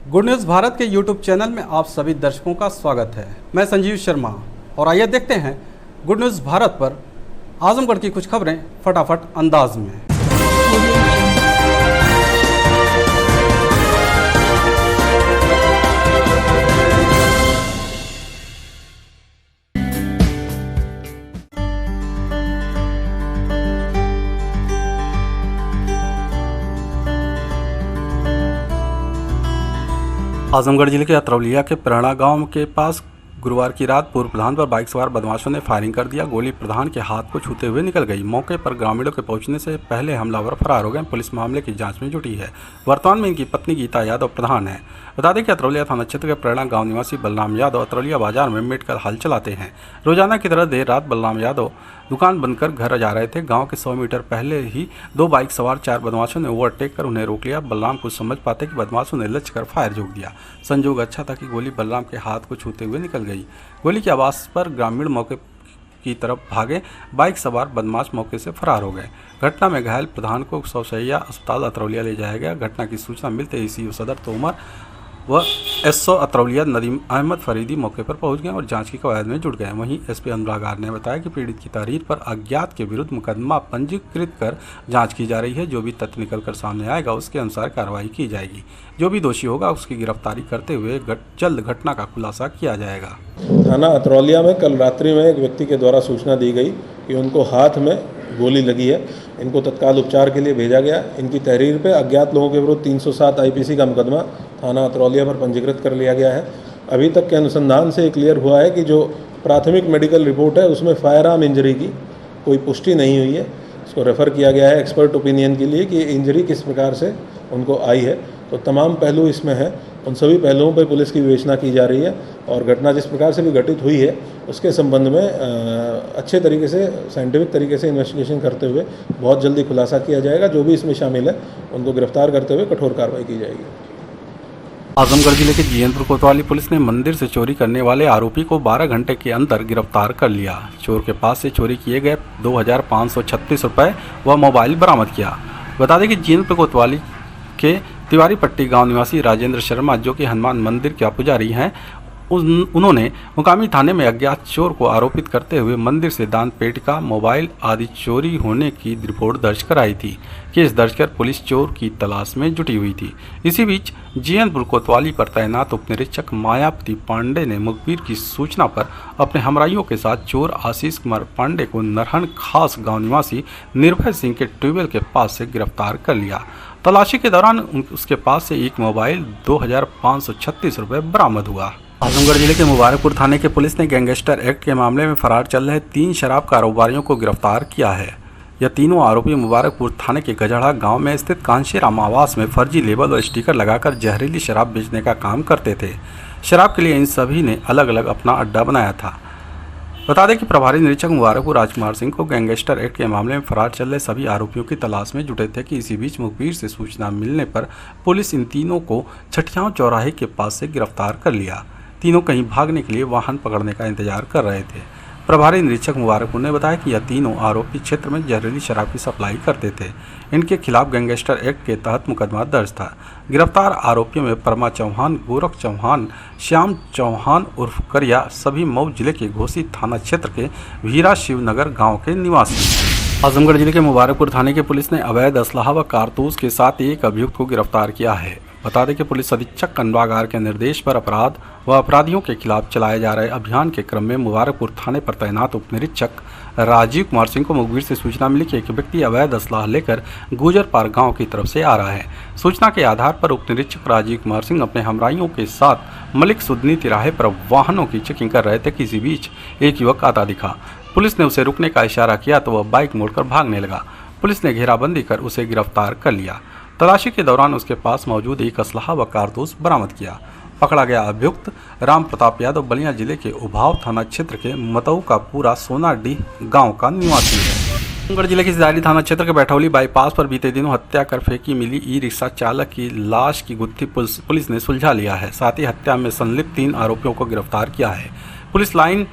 Good news Bharat के YouTube channel में आप सभी दर्शकों का स्वागत है। मैं संजीव शर्मा और आइए देखते हैं गुड न्यूज़ भारत पर आजमगढ़ की कुछ खबरें फटाफट अंदाज में। आजमगढ़ जिले के अतरौलिया के प्रेरणा गांव के पास गुरुवार की रात पूर्व प्रधान पर बाइक सवार बदमाशों ने फायरिंग कर दिया। गोली प्रधान के हाथ को छूते हुए निकल गई। मौके पर ग्रामीणों के पहुंचने से पहले हमलावर फरार हो गए। पुलिस मामले की जांच में जुटी है। वर्तमान में इनकी पत्नी गीता यादव प्रधान है। बता दें कि अतरौलिया थाना क्षेत्र के प्रेरणा गांव निवासी बलराम यादव अतरौलिया बाजार में मेडिकल हल चलाते हैं। रोजाना की तरह देर रात बलराम यादव दुकान बंद कर घर जा रहे थे। गांव के 100 मीटर पहले ही दो बाइक सवार 4 बदमाशों ने ओवरटेक कर उन्हें रोक लिया। बलराम कुछ समझ पाते कि बदमाशों ने लक्ष्य कर फायर झोंक दिया। संजोग अच्छा था कि गोली बलराम के हाथ को छूते हुए निकल गई। गोली की आवाज़ पर ग्रामीण मौके की तरफ भागे। बाइक सवार बदमाश मौके से फरार हो गए। घटना में घायल प्रधान को सौसैया अस्पताल अतरौलिया ले जाया गया। घटना की सूचना मिलते ही सीओ सदर तोमर व एसओ अतरौलिया नदीम अहमद फरीदी मौके पर पहुंच गए और जांच की कवायद में जुट गए। वहीं एसपी अनुराग आर ने बताया कि पीड़ित की तहरीर पर अज्ञात के विरुद्ध मुकदमा पंजीकृत कर जांच की जा रही है। जो भी तथ्य निकलकर सामने आएगा उसके अनुसार कार्रवाई की जाएगी। जो भी दोषी होगा उसकी गिरफ्तारी करते हुए जल्द घटना का खुलासा किया जाएगा। थाना अतरौलिया में कल रात्रि में एक व्यक्ति के द्वारा सूचना दी गई कि उनको हाथ में गोली लगी है। इनको तत्काल उपचार के लिए भेजा गया। इनकी तहरीर पे अज्ञात लोगों के विरुद्ध 307 आईपीसी का मुकदमा थाना अतरौलिया पर पंजीकृत कर लिया गया है। अभी तक के अनुसंधान से क्लियर हुआ है कि जो प्राथमिक मेडिकल रिपोर्ट है उसमें फायर आर्म इंजरी की कोई पुष्टि नहीं हुई है। इसको रेफ़र किया गया है एक्सपर्ट ओपिनियन के लिए कि इंजरी किस प्रकार से उनको आई है। तो तमाम पहलू इसमें है। उन सभी पहलुओं पर पुलिस की विवेचना की जा रही है और घटना जिस प्रकार से भी घटित हुई है उसके संबंध में अच्छे तरीके से साइंटिफिक तरीके से इन्वेस्टिगेशन करते हुए बहुत जल्दी खुलासा किया जाएगा। जो भी इसमें शामिल है उनको गिरफ्तार करते हुए कठोर कार्रवाई की जाएगी। आजमगढ़ जिले के जीएनपुर कोतवाली पुलिस ने मंदिर से चोरी करने वाले आरोपी को 12 घंटे के अंदर गिरफ्तार कर लिया। चोर के पास से चोरी किए गए 2536 रुपये व मोबाइल बरामद किया। बता दें कि जीएनपुर कोतवाली के तिवारी पट्टी गांव निवासी राजेंद्र शर्मा जो कि हनुमान मंदिर के पुजारी हैं, उन्होंने मुकामी थाने में अज्ञात चोर को आरोपित करते हुए मंदिर से दान पेटिका, मोबाइल आदि चोरी होने की रिपोर्ट दर्ज कराई थी। केस दर्ज कर पुलिस चोर की तलाश में जुटी हुई थी। इसी बीच जीएनपुर कोतवाली पर तैनात उप निरीक्षक मायावती पांडे ने मुखबिर की सूचना पर अपने हमराइयों के साथ चोर आशीष कुमार पांडे को नरहन खास गाँव निवासी निर्भय सिंह के ट्यूबवेल के पास से गिरफ्तार कर लिया। तलाशी के दौरान उसके पास से एक मोबाइल 2536 रुपये बरामद हुआ। आजमगढ़ जिले के मुबारकपुर थाने के पुलिस ने गैंगस्टर एक्ट के मामले में फरार चल रहे 3 शराब कारोबारियों को गिरफ्तार किया है। यह तीनों आरोपी मुबारकपुर थाने के गजड़ा गांव में स्थित कांशीराम आवास में फर्जी लेबल और स्टिकर लगाकर जहरीली शराब बेचने का काम करते थे। शराब के लिए इन सभी ने अलग अलग अपना अड्डा बनाया था। बता दें कि प्रभारी निरीक्षक मुबारकपुर राजकुमार सिंह को गैंगस्टर एक्ट के मामले में फरार चल रहे सभी आरोपियों की तलाश में जुटे थे कि इसी बीच मुखबिर से सूचना मिलने पर पुलिस इन तीनों को छठियाव चौराहे के पास से गिरफ्तार कर लिया। तीनों कहीं भागने के लिए वाहन पकड़ने का इंतजार कर रहे थे। प्रभारी निरीक्षक मुबारकपुर ने बताया कि यह तीनों आरोपी क्षेत्र में जहरीली शराब की सप्लाई करते थे। इनके खिलाफ गैंगस्टर एक्ट के तहत मुकदमा दर्ज था। गिरफ्तार आरोपियों में परमा चौहान, गोरख चौहान, श्याम चौहान उर्फ करिया सभी मऊ जिले के घोसी थाना क्षेत्र के वीरा शिवनगर गाँव के निवासी। आजमगढ़ जिले के मुबारकपुर थाने की पुलिस ने अवैध असलाह व कारतूस के साथ एक अभियुक्त को गिरफ्तार किया है। बता दें कि पुलिस अधीक्षक अनुराग आर के निर्देश पर अपराध व अपराधियों के खिलाफ चलाए जा रहे अभियान के क्रम में मुबारकपुर थाने पर तैनात उप निरीक्षक राजीव कुमार सिंह को मुखबिर से सूचना मिली कि एक व्यक्ति अवैध असलाह लेकर गुजरपार गांव की तरफ से आ रहा है। सूचना के आधार पर उप निरीक्षक राजीव कुमार सिंह अपने हमराइयों के साथ मलिक सुदनी तिराहे पर वाहनों की चेकिंग कर रहे थे कि इसी बीच एक युवक आता दिखा। पुलिस ने उसे रुकने का इशारा किया तो वह बाइक मोड़कर भागने लगा। पुलिस ने घेराबंदी कर उसे गिरफ्तार कर लिया। तलाशी के दौरान उसके पास मौजूद एक असलाह व कारतूस बरामद किया। पकड़ा गया अभियुक्त राम प्रताप यादव बलिया जिले के उभाव थाना क्षेत्र के मतऊ का पूरा सोनाडीह गांव का निवासी है। आजमगढ़ जिले के सिधारी थाना क्षेत्र के बैठौली बाईपास पर बीते दिनों हत्या कर फेंकी मिली ई रिक्शा चालक की लाश की गुत्थी पुलिस ने सुलझा लिया है। साथ ही हत्या में संलिप्त 3 आरोपियों को गिरफ्तार किया है। पुलिस लाइन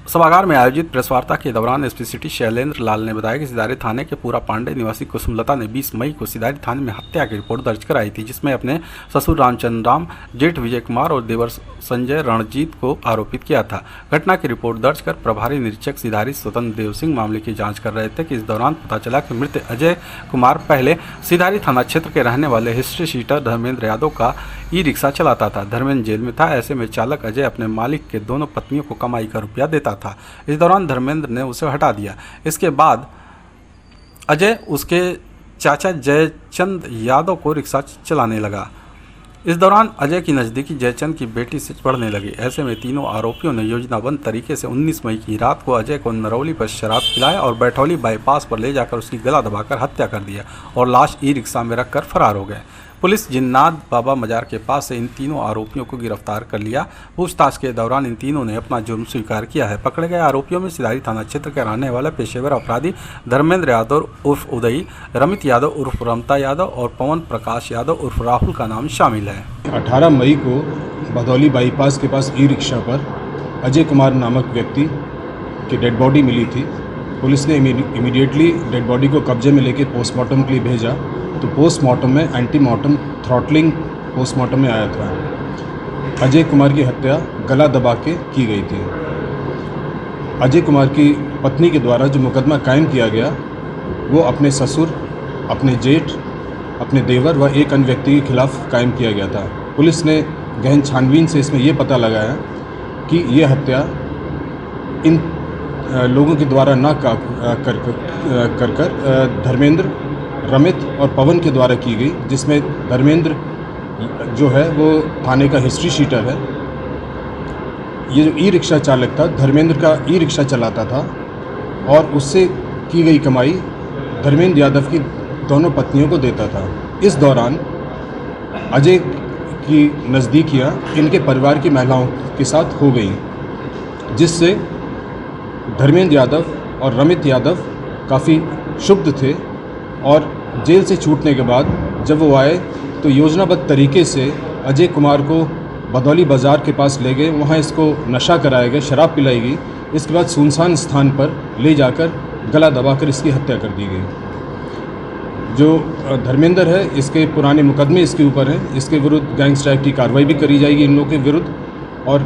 सभागार में आयोजित प्रेस वार्ता के दौरान एसपी सिटी शैलेंद्र लाल ने बताया कि सिधारी थाने के पूरा पांडे निवासी कुसुमलता ने 20 मई को सिधारी थाने में हत्या की रिपोर्ट दर्ज कराई थी, जिसमें अपने ससुर रामचंद्र राम, जेठ विजय कुमार और देवर संजय रणजीत को आरोपित किया था। घटना की रिपोर्ट दर्ज कर प्रभारी निरीक्षक सिधारी स्वतंत्र देव सिंह मामले की जाँच कर रहे थे कि इस दौरान पता चला कि मृत अजय कुमार पहले सिधारी थाना क्षेत्र के रहने वाले हिस्ट्री शीटर धर्मेंद्र यादव का ई रिक्शा चलाता था। धर्मेंद्र जेल में था, ऐसे में चालक अजय अपने मालिक के दोनों पत्नियों को कमाई का रुपया देता था। इस दौरान धर्मेंद्र ने उसे हटा दिया। इसके बाद अजय उसके चाचा जयचंद यादव को रिक्शा चलाने लगा। इस दौरान अजय की नज़दीकी जयचंद की बेटी से बढ़ने लगी। ऐसे में तीनों आरोपियों ने योजनाबद्ध तरीके से 19 मई की रात को अजय को नरौली पर शराब पिलाया और बैठौली बाईपास पर ले जाकर उसकी गला दबाकर हत्या कर दिया और लाश ई रिक्शा में रखकर फरार हो गए। पुलिस जिन्नात बाबा मजार के पास से इन तीनों आरोपियों को गिरफ्तार कर लिया। पूछताछ के दौरान इन तीनों ने अपना जुर्म स्वीकार किया है। पकड़े गए आरोपियों में सिधारी थाना क्षेत्र के रहने वाला पेशेवर अपराधी धर्मेंद्र यादव उर्फ उदयी, रमित यादव उर्फ रमता यादव और पवन प्रकाश यादव उर्फ राहुल का नाम शामिल है। 18 मई को भदौली बाईपास के पास ई रिक्शा पर अजय कुमार नामक व्यक्ति की डेड बॉडी मिली थी। पुलिस ने इमीडिएटली डेड बॉडी को कब्जे में लेकर पोस्टमार्टम के लिए भेजा, तो पोस्टमार्टम में एंटीमार्टम थ्रॉटलिंग पोस्टमार्टम में आया था। अजय कुमार की हत्या गला दबा के की गई थी। अजय कुमार की पत्नी के द्वारा जो मुकदमा कायम किया गया वो अपने ससुर, अपने जेठ, अपने देवर व एक अन्य व्यक्ति के खिलाफ कायम किया गया था। पुलिस ने गहन छानबीन से इसमें ये पता लगाया कि ये हत्या इन लोगों के द्वारा न कर धर्मेंद्र, रमित और पवन के द्वारा की गई, जिसमें धर्मेंद्र जो है वो थाने का हिस्ट्री शीटर है। ये जो ई रिक्शा चालक था, धर्मेंद्र का ई रिक्शा चलाता था और उससे की गई कमाई धर्मेंद्र यादव की दोनों पत्नियों को देता था। इस दौरान अजय की नज़दीकियाँ इनके परिवार की महिलाओं के साथ हो गई, जिससे धर्मेंद्र यादव और रमित यादव काफ़ी क्षुब्ध थे और जेल से छूटने के बाद जब वो आए तो योजनाबद्ध तरीके से अजय कुमार को भदौली बाज़ार के पास ले गए। वहाँ इसको नशा कराया गया, शराब पिलाई गई। इसके बाद सुनसान स्थान पर ले जाकर गला दबाकर इसकी हत्या कर दी गई। जो धर्मेंद्र है, इसके पुराने मुकदमे इसके ऊपर हैं। इसके विरुद्ध गैंगस्टर एक्ट की कार्रवाई भी करी जाएगी इन लोगों के विरुद्ध और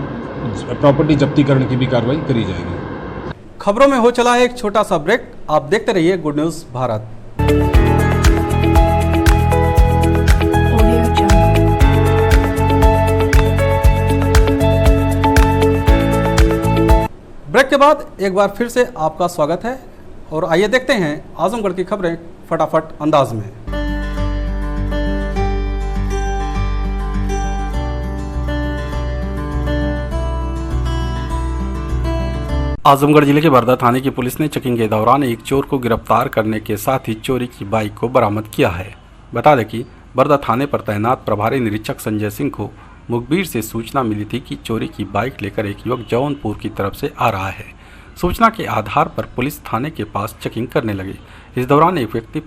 प्रॉपर्टी जब्तीकरण की भी कार्रवाई करी जाएगी। खबरों में हो चला है एक छोटा सा ब्रेक। आप देखते रहिए गुड न्यूज़ भारत। ब्रेक के बाद एक बार फिर से आपका स्वागत है और आइए देखते हैं आजमगढ़ की खबरें फटाफट अंदाज में। आजमगढ़ जिले के बरदा थाने की पुलिस ने चेकिंग के दौरान एक चोर को गिरफ्तार करने के साथ ही चोरी की बाइक को बरामद किया है। बता दें कि बरदा थाने पर तैनात प्रभारी निरीक्षक संजय सिंह को मुखबिर से सूचना मिली थी कि चोरी की बाइक लेकर एक युवक जौनपुर की तरफ से आ रहा है। सूचना के आधार पर पुलिस थाने के पास चेकिंग करने लगी। इस दौरान एक व्यक्ति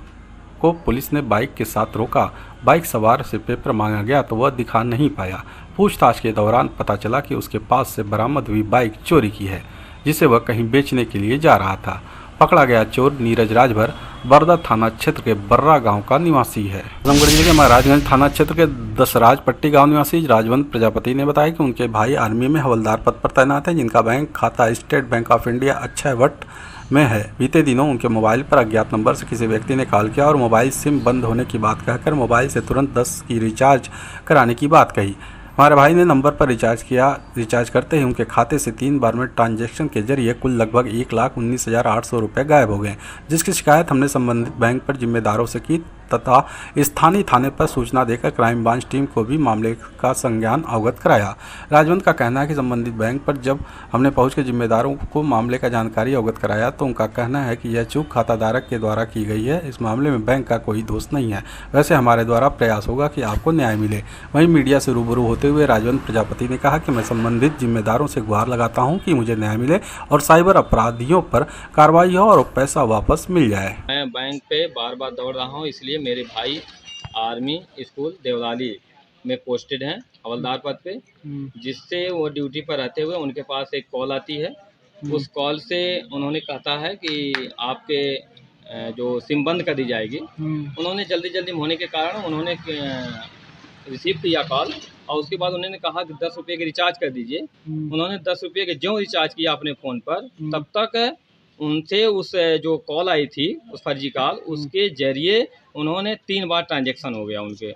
को पुलिस ने बाइक के साथ रोका। बाइक सवार से पेपर मांगा गया तो वह दिखा नहीं पाया। पूछताछ के दौरान पता चला कि उसके पास से बरामद हुई बाइक चोरी की है, जिसे वह कहीं बेचने के लिए जा रहा था। पकड़ा गया चोर नीरज राजभर बरदा थाना क्षेत्र के बर्रा गांव का निवासी है। आजमगढ़ जिले के महाराजगंज थाना क्षेत्र के दसराज पट्टी गांव निवासी राजवंत प्रजापति ने बताया कि उनके भाई आर्मी में हवलदार पद पर तैनात है, जिनका बैंक खाता State Bank of India Akshayvat में है। बीते दिनों उनके मोबाइल पर अज्ञात नंबर से किसी व्यक्ति ने कॉल किया और मोबाइल सिम बंद होने की बात कहकर मोबाइल से तुरंत 10 की रिचार्ज कराने की बात कही। हमारे भाई ने नंबर पर रिचार्ज किया। रिचार्ज करते ही उनके खाते से 3 बार में ट्रांजैक्शन के जरिए कुल लगभग 1,19,800 रुपये गायब हो गए, जिसकी शिकायत हमने संबंधित बैंक पर जिम्मेदारों से की तथा स्थानीय थाने पर सूचना देकर क्राइम ब्रांच टीम को भी मामले का संज्ञान अवगत कराया। राजवंत का कहना है कि संबंधित बैंक पर जब हमने पहुंचकर जिम्मेदारों को मामले का जानकारी अवगत कराया तो उनका कहना है कि यह चूक खाताधारक के द्वारा की गई है। इस मामले में बैंक का कोई दोष नहीं है। वैसे हमारे द्वारा प्रयास होगा कि आपको न्याय मिले। वहीं मीडिया से रूबरू होते हुए राजवंत प्रजापति ने कहा कि मैं संबंधित जिम्मेदारों से गुहार लगाता हूँ कि मुझे न्याय मिले और साइबर अपराधियों पर कार्रवाई हो और पैसा वापस मिल जाए। मैं बैंक पे बार बार दौड़ रहा हूँ, इसलिए मेरे भाई आर्मी स्कूल देवलाली में पोस्टेड हैं हवलदार पद पे, जिससे वो ड्यूटी पर रहते हुए उनके पास एक कॉल आती है उस कॉल से उन्होंने कहता है कि आपके जो सिम बंद कर दी जाएगी। उन्होंने जल्दी होने के कारण उन्होंने रिसीव किया कॉल और उसके बाद उन्होंने कहा कि 10 रुपये के रिचार्ज कर दीजिए। उन्होंने 10 रुपये के जो रिचार्ज किया अपने फ़ोन पर, तब तक उनसे उस जो कॉल आई थी उस फर्जी कॉल, उसके ज़रिए उन्होंने 3 बार ट्रांजैक्शन हो गया उनके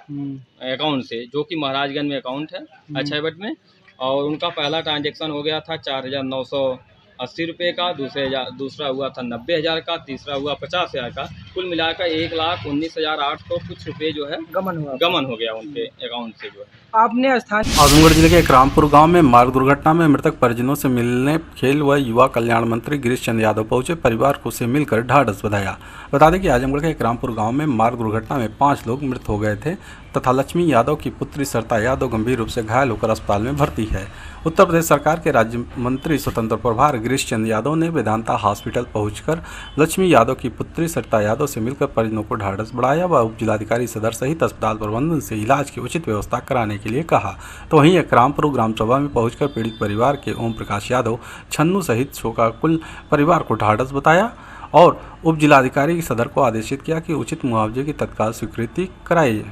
अकाउंट से, जो कि महाराजगंज में अकाउंट है अक्षयवट में। और उनका पहला ट्रांजैक्शन हो गया था 4,980 रुपये का, दूसरा हुआ था 90,000 का, तीसरा हुआ 50,000 का। कुल मिलाकर 1,19,800 कुछ रुपये जो है गमन हो गया उनके अकाउंट से जो है। आपने स्थान आजमगढ़ जिले के रामपुर गांव में मार्ग दुर्घटना में मृतक परिजनों से मिलने खेल व युवा कल्याण मंत्री गिरीश चंद्र यादव पहुंचे। परिवार को से मिलकर ढाढ़स बंधाया। बता दें कि आजमगढ़ के रामपुर गांव में मार्ग दुर्घटना में 5 लोग मृत हो गए थे तथा लक्ष्मी यादव की पुत्री सरिता यादव गंभीर रूप से घायल होकर अस्पताल में भर्ती है। उत्तर प्रदेश सरकार के राज्य मंत्री स्वतंत्र प्रभार गिरीश चंद्र यादव ने वेदांता हॉस्पिटल पहुंचकर लक्ष्मी यादव की पुत्री सरिता यादव से मिलकर परिजनों को ढाढ़स बढ़ाया व उप जिलाधिकारी सदर सहित अस्पताल प्रबंधन से इलाज की उचित व्यवस्था कराने के लिए कहा। तो वहीं रामपुर ग्राम सभा में पहुंचकर पीड़ित परिवार के ओम प्रकाश यादव, छन्नू सहित शोकाकुल परिवार को ढाढ़स बताया और उप जिलाधिकारी सदर को आदेशित किया कि उचित मुआवजे की तत्काल स्वीकृति कराई।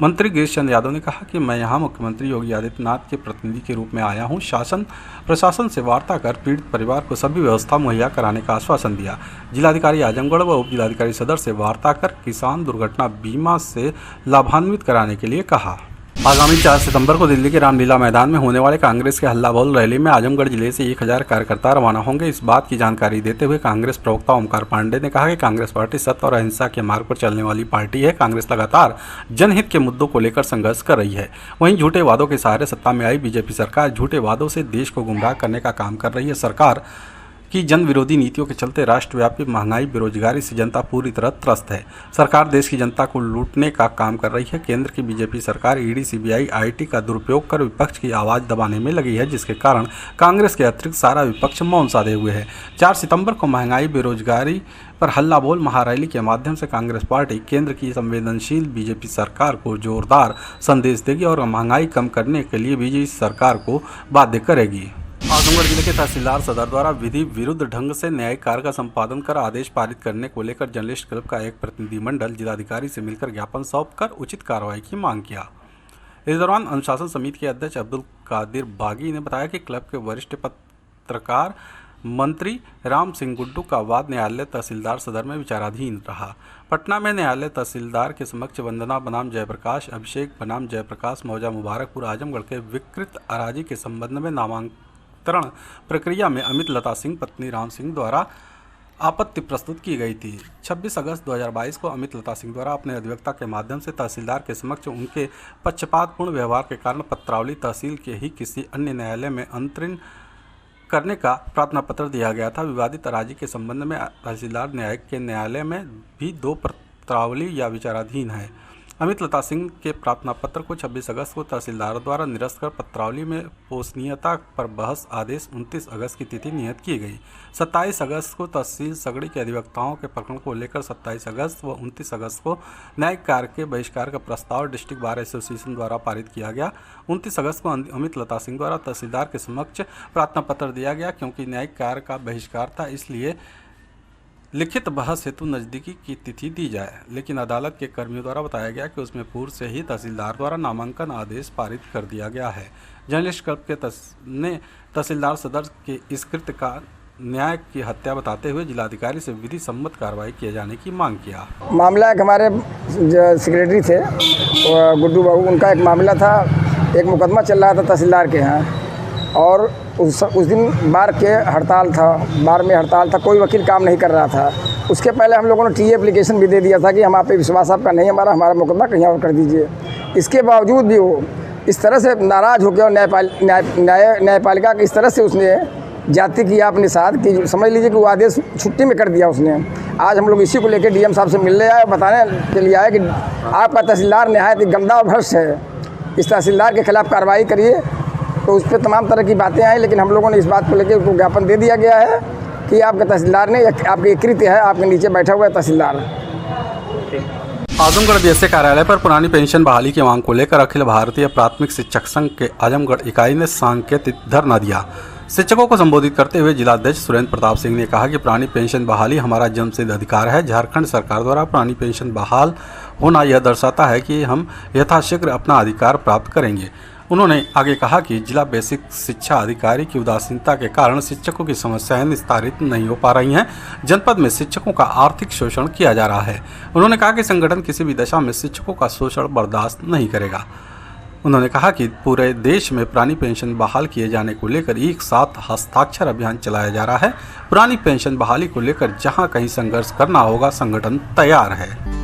मंत्री गिरीश चंद्र यादव ने कहा कि मैं यहां मुख्यमंत्री योगी आदित्यनाथ के प्रतिनिधि के रूप में आया हूं। शासन प्रशासन से वार्ता कर पीड़ित परिवार को सभी व्यवस्था मुहैया कराने का आश्वासन दिया। जिलाधिकारी आजमगढ़ व उप जिलाधिकारी सदर से वार्ता कर किसान दुर्घटना बीमा से लाभान्वित कराने के लिए कहा। आगामी 4 सितंबर को दिल्ली के रामलीला मैदान में होने वाले कांग्रेस के हल्ला बोल रैली में आजमगढ़ जिले से 1000 कार्यकर्ता रवाना होंगे। इस बात की जानकारी देते हुए कांग्रेस प्रवक्ता ओमकार पांडे ने कहा कि कांग्रेस पार्टी सत्य और अहिंसा के मार्ग पर चलने वाली पार्टी है। कांग्रेस लगातार जनहित के मुद्दों को लेकर संघर्ष कर रही है। वहीं झूठे वादों के सहारे सत्ता में आई बीजेपी सरकार झूठे वादों से देश को गुमराह करने का काम कर रही है। सरकार की जन विरोधी नीतियों के चलते राष्ट्रव्यापी महंगाई बेरोजगारी से जनता पूरी तरह त्रस्त है। सरकार देश की जनता को लूटने का काम कर रही है। केंद्र की बीजेपी सरकार ईडी, सीबीआई, आईटी का दुरुपयोग कर विपक्ष की आवाज़ दबाने में लगी है, जिसके कारण कांग्रेस के अतिरिक्त सारा विपक्ष मौन साधे हुए है। 4 सितंबर को महंगाई बेरोजगारी पर हल्ला बोल महारैली के माध्यम से कांग्रेस पार्टी केंद्र की संवेदनशील बीजेपी सरकार को जोरदार संदेश देगी और महंगाई कम करने के लिए बीजेपी सरकार को बाध्य करेगी। आजमगढ़ जिले के तहसीलदार सदर द्वारा विधि विरुद्ध ढंग से न्यायिक कार्य का संपादन कर आदेश पारित करने को लेकर जर्नलिस्ट क्लब का एक प्रतिनिधिमंडल जिलाधिकारी से मिलकर ज्ञापन सौंपकर उचित कार्रवाई की मांग किया। इस दौरान अनुशासन समिति के अध्यक्ष अब्दुल कादिर बागी ने बताया कि क्लब के वरिष्ठ पत्रकार मंत्री राम सिंह गुड्डू का वाद न्यायालय तहसीलदार सदर में विचाराधीन रहा। पटना में न्यायालय तहसीलदार के समक्ष वंदना बनाम जयप्रकाश, अभिषेक बनाम जयप्रकाश, मौजा मुबारकपुर आजमगढ़ के विकृत अराजी के संबंध में नामांकन प्रक्रिया में अमित लता सिंह पत्नी राम सिंह द्वारा आपत्ति प्रस्तुत की गई थी। 26 अगस्त 2022 को अमित लता सिंह द्वारा अपने अधिवक्ता के माध्यम से तहसीलदार के समक्ष उनके पक्षपातपूर्ण व्यवहार के कारण पत्रावली तहसील के ही किसी अन्य न्यायालय में अंतरिम करने का प्रार्थना पत्र दिया गया था। विवादित अराजी के संबंध में तहसीलदार न्यायिक के न्यायालय में भी 2 पत्रावली या विचाराधीन है। अमित लता सिंह के प्रार्थना पत्र को 26 अगस्त को तहसीलदार द्वारा निरस्त कर पत्रावली में पोषणीयता पर बहस आदेश 29 अगस्त की तिथि नियत की गई। 27 अगस्त को तहसील सगड़ी के अधिवक्ताओं के प्रकरण को लेकर 27 अगस्त व 29 अगस्त को न्यायिक कार्य के बहिष्कार का प्रस्ताव डिस्ट्रिक्ट बार एसोसिएशन द्वारा पारित किया गया। 29 अगस्त को अमित लता सिंह द्वारा तहसीलदार के समक्ष प्रार्थना पत्र दिया गया। क्योंकि न्यायिक कार्य का बहिष्कार था, इसलिए लिखित बहस हेतु नज़दीकी की तिथि दी जाए, लेकिन अदालत के कर्मियों द्वारा बताया गया कि उसमें पूर्व से ही तहसीलदार द्वारा नामांकन आदेश पारित कर दिया गया है। जर्नलिस्ट क्लब के ने तहसीलदार सदर के इस कृत्य का न्याय की हत्या बताते हुए जिलाधिकारी से विधि सम्मत कार्रवाई किए जाने की मांग किया। मामला एक हमारे सेक्रेटरी थे गुड्डू बाबू, उनका एक मामला था, एक मुकदमा चल रहा था तहसीलदार के यहाँ और उस दिन बार के हड़ताल था, बार में हड़ताल था, कोई वकील काम नहीं कर रहा था। उसके पहले हम लोगों ने टी एप्लीकेशन भी दे दिया था कि हम आप पे विश्वास आपका नहीं, हमारा मुकदमा कहीं और कर दीजिए। इसके बावजूद भी वो इस तरह से नाराज़ हो गया और न्यायपालिका की इस तरह से उसने जाति किया अपने साथ कि समझ लीजिए कि वो आदेश छुट्टी में कर दिया उसने। आज हम लोग इसी को लेकर डीएम साहब से मिलने आए, बताने के लिए आए कि आपका तहसीलदार नहायत ही गंदा और भ्रष्ट है, इस तहसीलदार के खिलाफ़ कार्रवाई करिए। तो उस पर तमाम तरह की बातें आई, लेकिन हम लोगों ने इस बात को लेकर उसको ज्ञापन दे दिया गया है कि आपके तहसीलदार ने आपके कृत्य है, आपके नीचे बैठा हुआ है तहसीलदार। आजमगढ़ डीएसए कार्यालय पर पुरानी पेंशन बहाली की मांग को लेकर अखिल भारतीय प्राथमिक शिक्षक संघ के आजमगढ़ इकाई ने सांकेतिक धरना दिया। शिक्षकों को संबोधित करते हुए जिलाध्यक्ष सुरेंद्र प्रताप सिंह ने कहा कि पुरानी पेंशन बहाली हमारा जन्मसिद्ध अधिकार है। झारखंड सरकार द्वारा पुरानी पेंशन बहाल होना यह दर्शाता है कि हम यथाशीघ्र अपना अधिकार प्राप्त करेंगे। उन्होंने आगे कहा कि जिला बेसिक शिक्षा अधिकारी की उदासीनता के कारण शिक्षकों की समस्याएं निस्तारित नहीं हो पा रही हैं। जनपद में शिक्षकों का आर्थिक शोषण किया जा रहा है। उन्होंने कहा कि संगठन किसी भी दशा में शिक्षकों का शोषण बर्दाश्त नहीं करेगा। उन्होंने कहा कि पूरे देश में पुरानी पेंशन बहाल किए जाने को लेकर एक साथ हस्ताक्षर अभियान चलाया जा रहा है। पुरानी पेंशन बहाली को लेकर जहां कहीं संघर्ष करना होगा, संगठन तैयार है।